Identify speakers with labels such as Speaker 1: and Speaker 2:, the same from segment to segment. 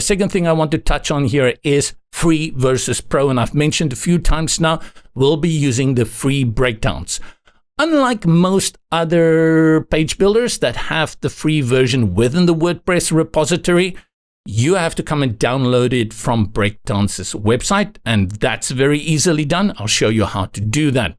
Speaker 1: The second thing I want to touch on here is free versus pro, and I've mentioned a few times now, we'll be using the free Breakdance. Unlike most other page builders that have the free version within the WordPress repository, you have to come and download it from Breakdance's website, and that's very easily done. I'll show you how to do that.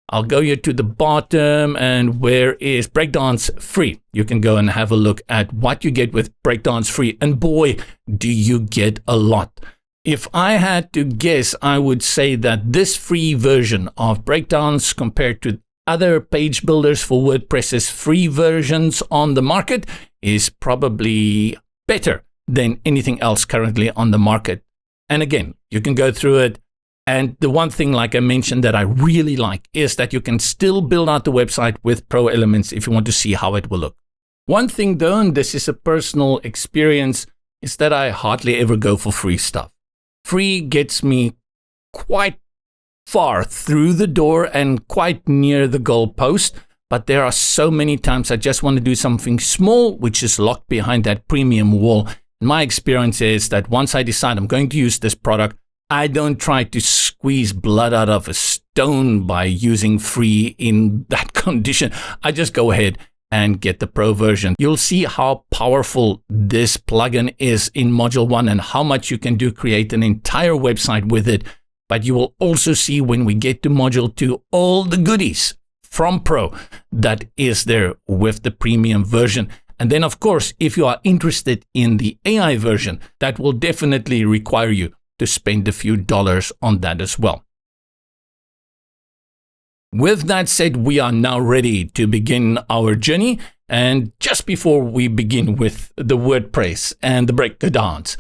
Speaker 1: I'll go here to the bottom, and where is Breakdance free? You can go and have a look at what you get with Breakdance free, and boy, do you get a lot. If I had to guess, I would say that this free version of Breakdance compared to other page builders for WordPress's free versions on the market is probably better than anything else currently on the market. And again, you can go through it. And the one thing, like I mentioned, that I really like is that you can still build out the website with pro elements if you want to see how it will look. One thing though, and this is a personal experience, is that I hardly ever go for free stuff. Free gets me quite far through the door and quite near the goal post, but there are so many times I just want to do something small, which is locked behind that premium wall. And my experience is that once I decide I'm going to use this product, I don't try to squeeze blood out of a stone by using free in that condition. I just go ahead and get the pro version. You'll see how powerful this plugin is in Module 1 and how much you can do, create an entire website with it. But you will also see when we get to Module 2, all the goodies from Pro that is there with the premium version. And then, of course, if you are interested in the AI version, that will definitely require you to spend a few dollars on that as well. With that said, we are now ready to begin our journey. And just before we begin with the WordPress and the Breakdance,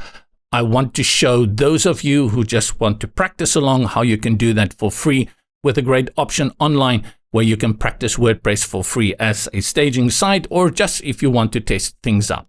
Speaker 1: I want to show those of you who just want to practice along how you can do that for free with a great option online where you can practice WordPress for free as a staging site, or just if you want to test things out.